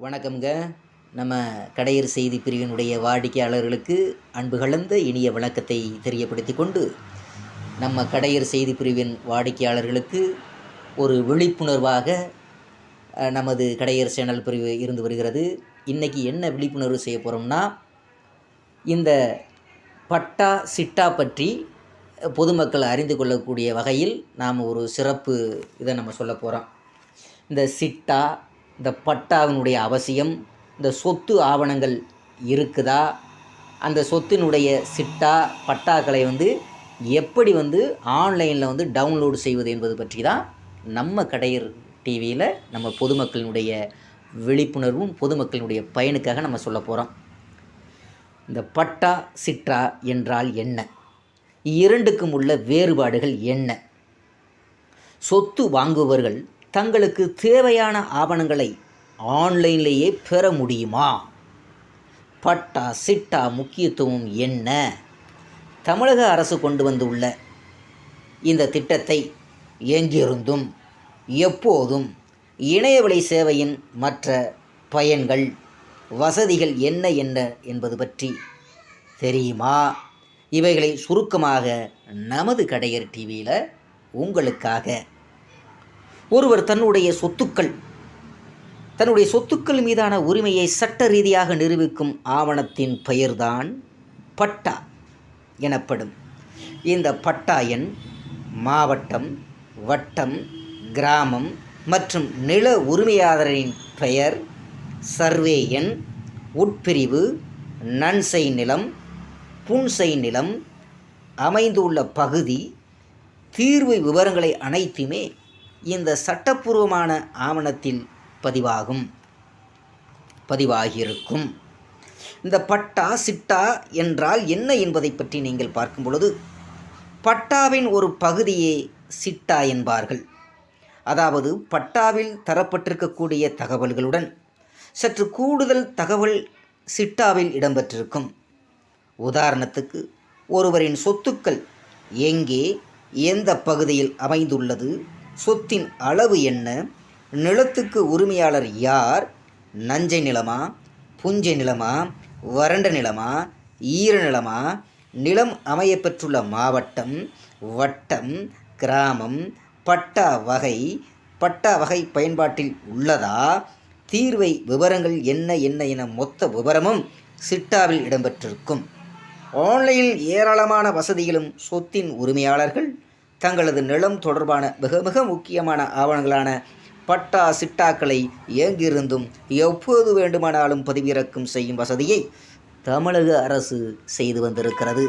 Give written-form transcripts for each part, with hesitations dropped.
வணக்கம்ங்க. நம்ம கடையர் செய்தி பிரிவினுடைய வாடிக்கையாளர்களுக்கு அன்பு கலந்த இனிய வணக்கத்தை தெரியப்படுத்தி கொண்டு, நம்ம கடையர் செய்தி பிரிவின் வாடிக்கையாளர்களுக்கு ஒரு விழிப்புணர்வாக நமது கடையர் சேனல் பிரிவு இருந்து வருகிறது. இன்றைக்கி என்ன விழிப்புணர்வு செய்ய போகிறோம்னா, இந்த பட்டா சிட்டா பற்றி பொதுமக்கள் அறிந்து கொள்ளக்கூடிய வகையில் நாம் ஒரு சிறப்பு இதை நம்ம சொல்ல போகிறோம். இந்த சிட்டா, இந்த பட்டாவினுடைய அவசியம், இந்த சொத்து ஆவணங்கள் இருக்குதா, அந்த சொத்தினுடைய சிட்டா பட்டாக்களை எப்படி ஆன்லைனில் டவுன்லோடு செய்வது என்பது பற்றி தான் நம்ம கடையர் டிவியில் நம்ம பொதுமக்களினுடைய விழிப்புணர்வும் பொதுமக்களினுடைய பயனுக்காக நம்ம சொல்ல போகிறோம். இந்த பட்டா சிட்டா என்றால் என்ன, இரண்டுக்கும் உள்ள வேறுபாடுகள் என்ன, சொத்து வாங்குபவர்கள் தங்களுக்கு தேவையான ஆவணங்களை ஆன்லைன்லேயே பெற முடியுமா, பட்டா சிட்டா முக்கியத்துவம் என்ன, தமிழக அரசு கொண்டு வந்துள்ள இந்த திட்டத்தை எங்கிருந்தும் எப்போதும் இணையவழி சேவையின் மற்ற பயன்கள் வசதிகள் என்ன என்ன என்பது பற்றி தெரியுமா? இவைகளை சுருக்கமாக நமது கடையர் டிவியில் உங்களுக்காக. ஒருவர் தன்னுடைய சொத்துக்கள் மீதான உரிமையை சட்ட ரீதியாக நிரூபிக்கும் ஆவணத்தின் பெயர்தான் பட்டா எனப்படும். இந்த பட்டா எண் மாவட்டம், வட்டம், கிராமம் மற்றும் நில உரிமையாளரின் பெயர், சர்வே எண், உட்பிரிவு, நன்செய் நிலம், புன்செய் நிலம், அமைந்துள்ள பகுதி, தீர்வு விவரங்களை அனைத்துமே இந்த சட்டப்பூர்வமான ஆவணத்தில் பதிவாகியிருக்கும். இந்த பட்டா சிட்டா என்றால் என்ன என்பதை பற்றி நீங்கள் பார்க்கும் பொழுது, பட்டாவின் ஒரு பகுதியே சிட்டா என்பார்கள். அதாவது பட்டாவில் தரப்பட்டிருக்கக்கூடிய தகவல்களுடன் சற்று கூடுதல் தகவல் சிட்டாவில் இடம்பெற்றிருக்கும். உதாரணத்துக்கு, ஒருவரின் சொத்துக்கள் எங்கே, எந்த பகுதியில் அமைந்துள்ளது, சொத்தின் அளவு என்ன, நிலத்துக்கு உரிமையாளர் யார், நஞ்சை நிலமா, புஞ்சை நிலமா, வறண்ட நிலமா, ஈர நிலமா, நிலம் அமையப்பெற்றுள்ள மாவட்டம், வட்டம், கிராமம், பட்டா வகை பயன்பாட்டில் உள்ளதா, தீர்வை விவரங்கள் என்ன என்ன என மொத்த விவரமும் சிட்டாவில் இடம்பெற்றிருக்கும். ஆன்லைனில் ஏராளமான வசதிகளும் சொத்தின் உரிமையாளர்கள் தங்களது நிலம் தொடர்பான மிக மிக முக்கியமான ஆவணங்களான பட்டா சிட்டாக்களை எங்கிருந்தும் எப்போது வேண்டுமானாலும் பதிவிறக்கம் செய்யும் வசதியை தமிழக அரசு செய்து வந்திருக்கிறது.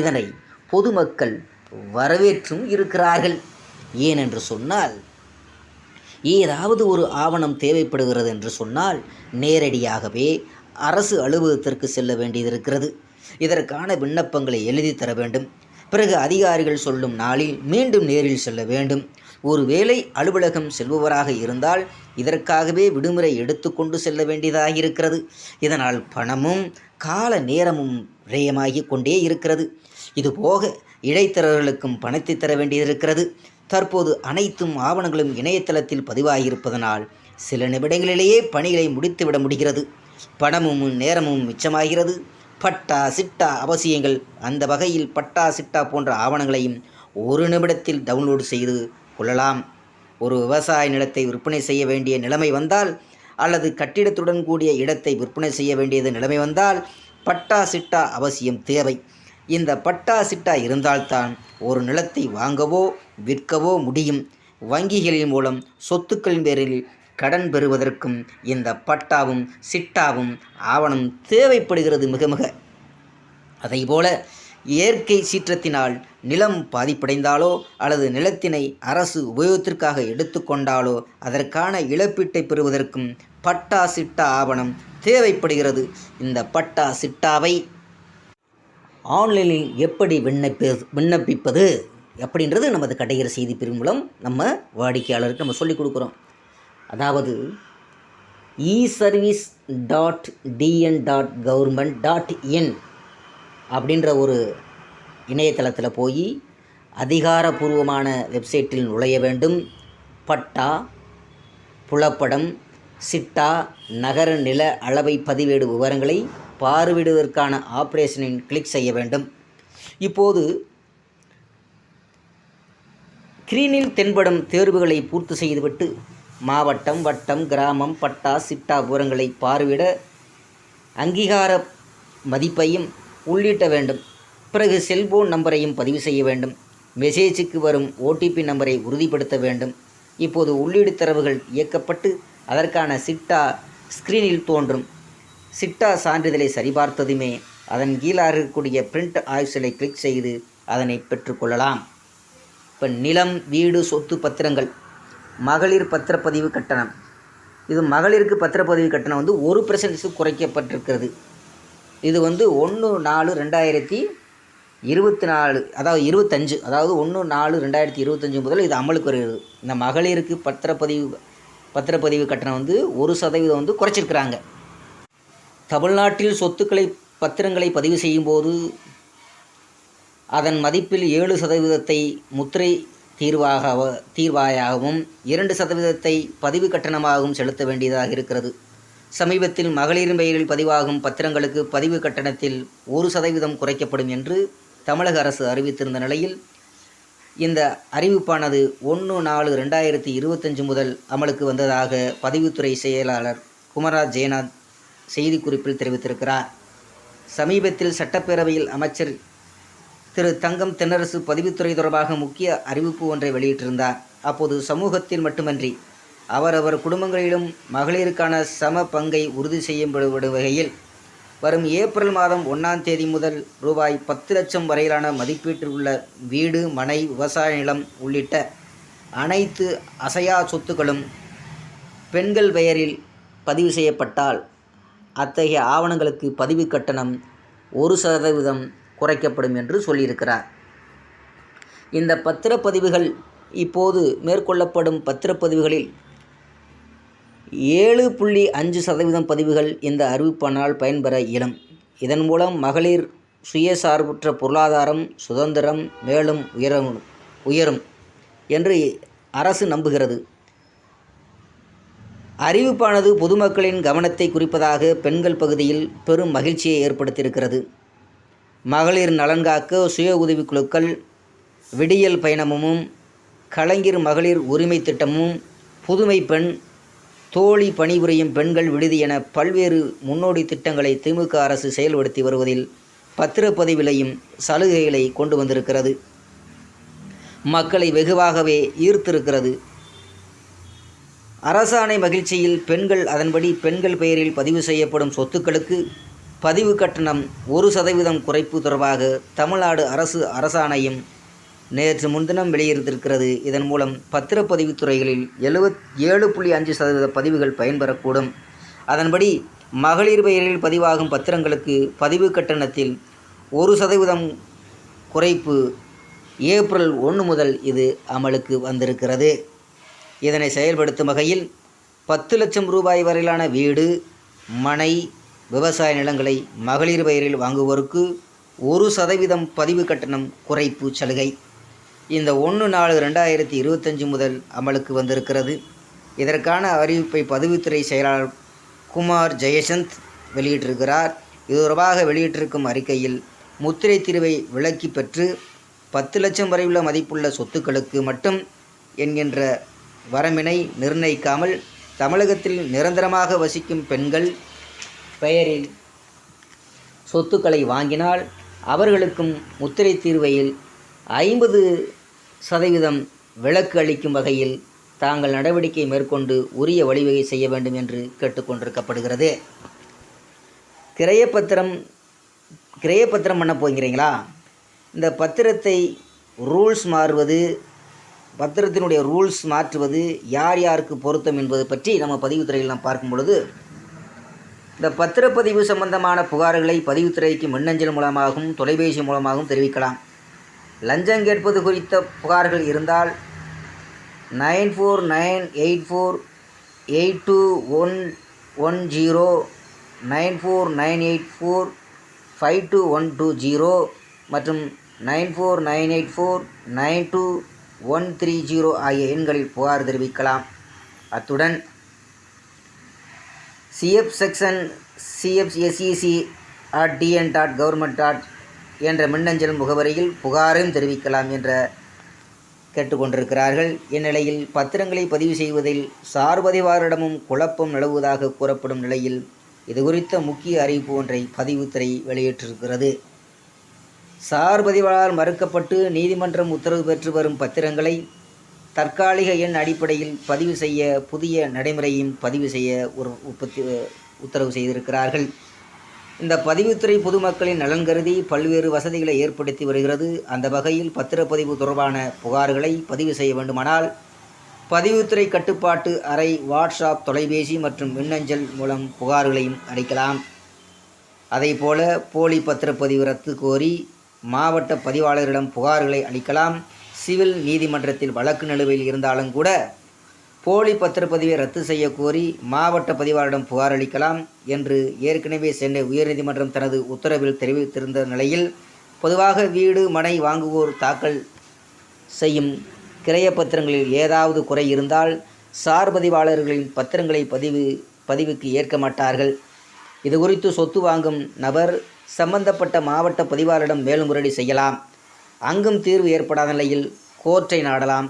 இதனை பொதுமக்கள் வரவேற்றும் இருக்கிறார்கள். ஏனென்று சொன்னால், ஏதாவது ஒரு ஆவணம் தேவைப்படுகிறது என்று சொன்னால் நேரடியாகவே அரசு அலுவலகத்திற்கு செல்ல வேண்டியதிருக்கிறது. இதற்கான விண்ணப்பங்களை எழுதி தர வேண்டும். பிறகு அதிகாரிகள் சொல்லும் நாளில் மீண்டும் நேரில் செல்ல வேண்டும். ஒருவேளை அலுவலகம் செல்பவராக இருந்தால் இதற்காகவே விடுமுறை எடுத்துக்கொண்டு செல்ல வேண்டியதாக இருக்கிறது. இதனால் பணமும் கால நேரமும் விரயமாகி கொண்டே இருக்கிறது. இதுபோக இடைத்தரகர்களுக்கும் பணத்தை தர வேண்டியிருக்கிறது. தற்போது அனைத்தும் ஆவணங்களும் இணையதளத்தில் பதிவாகியிருப்பதனால் சில நிமிடங்களிலேயே பணிகளை முடித்துவிட முடிகிறது. பணமும் நேரமும் மிச்சமாகிறது. பட்டா சிட்டா அவசியங்கள். அந்த வகையில் பட்டா சிட்டா போன்ற ஆவணங்களையும் ஒரு நிமிடத்தில் டவுன்லோடு செய்து கொள்ளலாம். ஒரு விவசாய நிலத்தை விற்பனை செய்ய வேண்டிய நிலைமை வந்தால், அல்லது கட்டிடத்துடன் கூடிய இடத்தை விற்பனை செய்ய வேண்டியது நிலைமை வந்தால் பட்டா சிட்டா அவசியம் தேவை. இந்த பட்டா சிட்டா இருந்தால்தான் ஒரு நிலத்தை வாங்கவோ விற்கவோ முடியும். வங்கிகளின் மூலம் சொத்துக்களின் பேரில் கடன் பெறுவதற்கும் இந்த பட்டாவும் சிட்டாவும் ஆவணம் தேவைப்படுகிறது மிக மிக. அதைப்போல இயற்கை சீற்றத்தினால் நிலம் பாதிப்படைந்தாலோ அல்லது நிலத்தினை அரசு உபயோகத்திற்காக எடுத்துக்கொண்டாலோ அதற்கான இழப்பீட்டை பெறுவதற்கும் பட்டா சிட்டா ஆவணம் தேவைப்படுகிறது. இந்த பட்டா சிட்டாவை ஆன்லைனில் எப்படி விண்ணப்பிப்பது அப்படின்றது நமது கடையர் செய்தி பிரிவு மூலம் நம்ம வாடிக்கையாளருக்கு நம்ம சொல்லிக் கொடுக்குறோம். அதாவது eservice.dn.government.in அப்படின்ற ஒரு இணையதளத்தில் போய் அதிகாரப்பூர்வமான வெப்சைட்டில் நுழைய வேண்டும். பட்டா, புலப்படம், சிட்டா நகர நில அளவை பதிவேடு விவரங்களை பார்வையிடுவதற்கான ஆப்ரேஷனில் கிளிக் செய்ய வேண்டும். இப்போது ஸ்க்ரீனில் தென்படும் தேர்வுகளை பூர்த்தி செய்துவிட்டு மாவட்டம், வட்டம், கிராமம், பட்டா, சிட்டா விவரங்களை பார்வையிட அங்கீகார மதிப்பையும் உள்ளிட்ட வேண்டும். பிறகு செல்போன் நம்பரையும் பதிவு செய்ய வேண்டும். மெசேஜுக்கு வரும் OTP நம்பரை உறுதிப்படுத்த வேண்டும். இப்போது உள்ளீடு தரவுகள் இயக்கப்பட்டு அதற்கான சிட்டா ஸ்க்ரீனில் தோன்றும். சிட்டா சான்றிதழை சரிபார்த்ததுமே அதன் கீழாக இருக்கக்கூடிய பிரிண்ட் ஆப்ஷனை கிளிக் செய்து அதனை பெற்றுக்கொள்ளலாம். இப்போ நிலம், வீடு, சொத்து பத்திரங்கள், மகளிர் பத்திரப்பதிவு கட்டணம். இது மகளிருக்கு பத்திரப்பதிவு கட்டணம் 1% குறைக்கப்பட்டிருக்கிறது. இது 1/4/2024 அதாவது 25 அதாவது 1/4/2025 முதல் இது அமலுக்கு வருகிறது. இந்த மகளிருக்கு பத்திரப்பதிவு கட்டணம் 1% குறைச்சிருக்கிறாங்க. தமிழ்நாட்டில் சொத்துக்களை பத்திரங்களை பதிவு செய்யும்போது அதன் மதிப்பில் 7% முத்திரை தீர்வாயாகவும் 2% பதிவு கட்டணமாகவும் செலுத்த வேண்டியதாக இருக்கிறது. சமீபத்தில் மகளிரின் பெயரில் பதிவாகும் பத்திரங்களுக்கு பதிவு கட்டணத்தில் 1% குறைக்கப்படும் என்று தமிழக அரசு அறிவித்திருந்த நிலையில் இந்த அறிவிப்பானது 1/4/2025 முதல் அமலுக்கு வந்ததாக பதிவுத்துறை செயலாளர் குமராஜ் ஜெயநாத் செய்திக்குறிப்பில் தெரிவித்திருக்கிறார். சமீபத்தில் சட்டப்பேரவையில் அமைச்சர் திரு தங்கம் தென்னரசு பதிவுத்துறை தொடர்பாக முக்கிய அறிவிப்பு ஒன்றை வெளியிட்டிருந்தார். அப்போது சமூகத்தில் மட்டுமன்றி அவரவர் குடும்பங்களிலும் மகளிருக்கான சம பங்கை உறுதி செய்யப்படும் வகையில் வரும் ஏப்ரல் மாதம் 1ஆம் தேதி முதல் ரூபாய் 10 லட்சம் வரையிலான மதிப்பீட்டில் உள்ள வீடு, மனை, விவசாய நிலம் உள்ளிட்ட அனைத்து அசையா சொத்துக்களும் பெண்கள் பெயரில் பதிவு செய்யப்பட்டால் அத்தகைய ஆவணங்களுக்கு பதிவு கட்டணம் 1% குறைக்கப்படும் என்று சொல்லியிருக்கிறார். இந்த பத்திரப்பதிவுகள் இப்போது மேற்கொள்ளப்படும் பத்திரப்பதிவுகளில் 7.5% பதிவுகள் இந்த அறிவிப்பானால் பயன்பெற இயலும். இதன் மூலம் மகளிர் சுயசார்பற்ற பொருளாதாரம் சுதந்திரம் மேலும் உயரும் என்று அரசு நம்புகிறது. அறிவிப்பானது பொதுமக்களின் கவனத்தை குறிப்பதாக பெண்கள் பகுதியில் பெரும் மகிழ்ச்சியை ஏற்படுத்தியிருக்கிறது. மகளிர் நலன் காக்க சுய உதவிக்குழுக்கள், விடியல் பயணமும், கலைஞர் மகளிர் உரிமை திட்டமும், புதுமை பெண், தோழி பணிபுரியும் பெண்கள் விடுதி என பல்வேறு முன்னோடி திட்டங்களை திமுக அரசு செயல்படுத்தி வருவதில் பத்திரப்பதிவிலையும் சலுகைகளை கொண்டு வந்திருக்கிறது. மக்களை வெகுவாகவே ஈர்த்திருக்கிறது. அரசாணை மகிழ்ச்சியில் பெண்கள் அதன்படி பெண்கள் பெயரில் பதிவு செய்யப்படும் சொத்துக்களுக்கு பதிவு கட்டணம் 1% குறைப்பு தொடர்பாக தமிழ்நாடு அரசாணையும் நேற்று முன்தினம் வெளியிட்டிருக்கிறது. இதன் மூலம் பத்திரப்பதிவு துறைகளில் 7.5% பதிவுகள் பயன்பெறக்கூடும். அதன்படி மகளிர் பெயரில் பதிவாகும் பத்திரங்களுக்கு பதிவு கட்டணத்தில் 1% குறைப்பு ஏப்ரல் 1 முதல் இது அமலுக்கு வந்திருக்கிறது. இதனை செயல்படுத்தும் வகையில் 10 லட்சம் ரூபாய் வரையிலான வீடு, மனை, விவசாய நிலங்களை மகளிர் பெயரில் வாங்குவோருக்கு 1% பதிவு கட்டணம் குறைப்பு சலுகை இந்த 1/4/2025 முதல் அமலுக்கு வந்திருக்கிறது. இதற்கான அறிவிப்பை பதிவுத்துறை செயலாளர் குமார் ஜெயசந்த் வெளியிட்டிருக்கிறார். இது தொடர்பாக வெளியிட்டிருக்கும் அறிக்கையில் முத்திரை தீர்வை விலக்கி பெற்று 10 லட்சம் வரை உள்ள மதிப்புள்ள சொத்துக்களுக்கு மட்டும் என்கின்ற வரம்பினை நிர்ணயிக்காமல் தமிழகத்தில் நிரந்தரமாக வசிக்கும் பெண்கள் பெயரில் சொத்துக்களை வாங்கினால் அவர்களுக்கும் முத்திரை தீர்வையில் 50% விலக்கு அளிக்கும் வகையில் தாங்கள் நடவடிக்கை மேற்கொண்டு உரிய வழிவகை செய்ய வேண்டும் என்று கேட்டுக்கொண்டிருக்கப்படுகிறது. கிரயப்பத்திரம் பண்ண போகிறீங்களா? இந்த பத்திரத்தை பத்திரத்தினுடைய ரூல்ஸ் மாற்றுவது யார் யாருக்கு பொருத்தம் என்பது பற்றி நம்ம பதிவுத்துறையில் நாம் பார்க்கும் பொழுது, இந்த பத்திரப்பதிவு சம்பந்தமான புகார்களை பதிவுத்துறைக்கு மின்னஞ்சல் மூலமாகவும் தொலைபேசி மூலமாகவும் தெரிவிக்கலாம். லஞ்சம் கேட்பது குறித்த புகார்கள் இருந்தால் 9498482110 9498452120 மற்றும் 9498492130 ஆகிய எண்களில் புகார் தெரிவிக்கலாம். அத்துடன் சிஎஃப் செக்ஷன் cfsec@dn.government. என்ற மின்னஞ்சல் முகவரியில் புகாரையும் தெரிவிக்கலாம் என்ற கேட்டுக்கொண்டிருக்கிறார்கள். இந்நிலையில் பத்திரங்களை பதிவு செய்வதில் சார்பதிவாளரிடமும் குழப்பம் நிலவுவதாக கூறப்படும் நிலையில் இதுகுறித்த முக்கிய அறிவிப்பு ஒன்றை பதிவுத்துறை வெளியிட்டிருக்கிறது. சார்பதிவாளரால் மறுக்கப்பட்டு நீதிமன்றம் உத்தரவு பெற்று வரும் பத்திரங்களை தற்காலிக எண் அடிப்படையில் பதிவு செய்ய புதிய நடைமுறையும் பதிவு செய்ய உத்தரவு செய்திருக்கிறார்கள். இந்த பதிவுத்துறை பொதுமக்களின் நலன் கருதி பல்வேறு வசதிகளை ஏற்படுத்தி வருகிறது. அந்த வகையில் பத்திரப்பதிவு தொடர்பான புகார்களை பதிவு செய்ய வேண்டுமானால் பதிவுத்துறை கட்டுப்பாட்டு அறை வாட்ஸ்அப், தொலைபேசி மற்றும் மின்னஞ்சல் மூலம் புகார்களையும் அளிக்கலாம். அதேபோல போலி பத்திரப்பதிவு ரத்து கோரி மாவட்ட பதிவாளரிடம் புகார்களை அளிக்கலாம். சிவில் நீதிமன்றத்தில் வழக்கு நிலுவையில் இருந்தாலும் கூட போலி பத்திரப்பதிவை ரத்து செய்ய கோரி மாவட்ட பதிவாளரிடம் புகார் அளிக்கலாம் என்று ஏற்கனவே சென்னை உயர்நீதிமன்றம் தனது உத்தரவில் தெரிவித்திருந்த நிலையில், பொதுவாக வீடு மனை வாங்குவோர் தாக்கல் செய்யும் கிரய பத்திரங்களில் ஏதாவது குறை இருந்தால் சார்பதிவாளர்களின் பத்திரங்களை பதிவுக்கு ஏற்க மாட்டார்கள். இதுகுறித்து சொத்து வாங்கும் நபர் சம்பந்தப்பட்ட மாவட்ட பதிவாளரிடம் மேல்முறையீடு செய்யலாம். அங்கும் தீர்வு ஏற்படாத நிலையில் கோர்ட்டை நாடலாம்.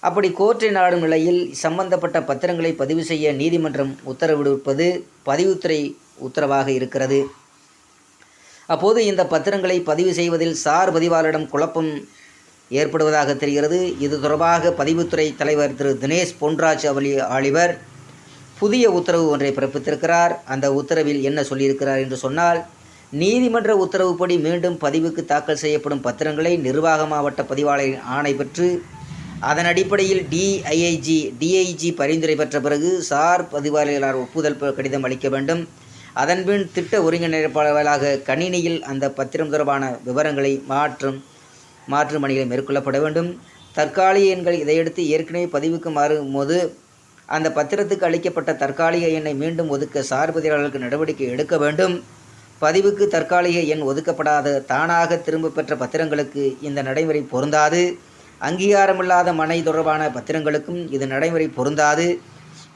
அப்படி கோர்ட்டை நாடும் நிலையில் சம்பந்தப்பட்ட பத்திரங்களை பதிவு செய்ய நீதிமன்றம் உத்தரவிடுப்பது பதிவுத்துறை உத்தரவாக இருக்கிறது. அப்போது இந்த பத்திரங்களை பதிவு செய்வதில் சார் பதிவாளரிடம் குழப்பம் ஏற்படுவதாக தெரிகிறது. இது தொடர்பாக பதிவுத்துறை தலைவர் திரு தினேஷ் பொன்ராஜ் ஆலிவர் புதிய உத்தரவு ஒன்றை பிறப்பித்திருக்கிறார். அந்த உத்தரவில் என்ன சொல்லியிருக்கிறார் என்று சொன்னால், நீதிமன்ற உத்தரவுப்படி மீண்டும் பதிவுக்கு தாக்கல் செய்யப்படும் பத்திரங்களை நிர்வாக மாவட்ட பதிவாளரின் ஆணை பெற்று அதன் அடிப்படையில் டிஐஜி பரிந்துரை பெற்ற பிறகு சார் பதிவாளர்களால் ஒப்புதல் கடிதம் அளிக்க வேண்டும். அதன்பின் திட்ட ஒருங்கிணைப்பாளர்களாக கணினியில் அந்த பத்திரம் தொடர்பான விவரங்களை மாற்றும் பணிகளை மேற்கொள்ளப்பட வேண்டும். தற்காலிக எண்கள் இதையடுத்து ஏற்கனவே பதிவுக்கு மாறும்போது அந்த பத்திரத்துக்கு அளிக்கப்பட்ட தற்காலிக எண்ணை மீண்டும் ஒதுக்க சார் பதிவாளர்களுக்கு நடவடிக்கை எடுக்க வேண்டும். பதிவுக்கு தற்காலிக எண் ஒதுக்கப்படாத தானாக திரும்ப பெற்ற பத்திரங்களுக்கு இந்த நடைமுறை பொருந்தாது. அங்கீகாரமில்லாத மனை தொடர்பான பத்திரங்களுக்கும் இது நடைமுறை பொருந்தாது.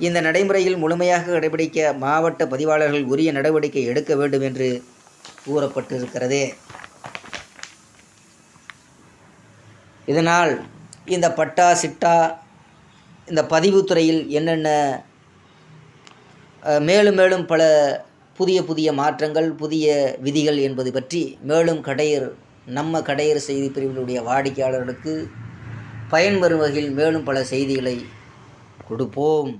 இந்த நடைமுறையில் முழுமையாக கடைபிடிக்க மாவட்ட பதிவாளர்கள் உரிய நடவடிக்கை எடுக்க வேண்டும் என்று கூறப்பட்டிருக்கிறது. இதனால் இந்த பட்டா சிட்டா இந்த பதிவுத்துறையில் என்னென்ன மேலும் பல புதிய மாற்றங்கள், புதிய விதிகள் என்பது பற்றி மேலும் நம்ம கடையர் செய்தி பிரிவினுடைய வாடிக்கையாளர்களுக்கு பயன்பெறும் வகையில் மேலும் பல செய்திகளை கொடுப்போம்.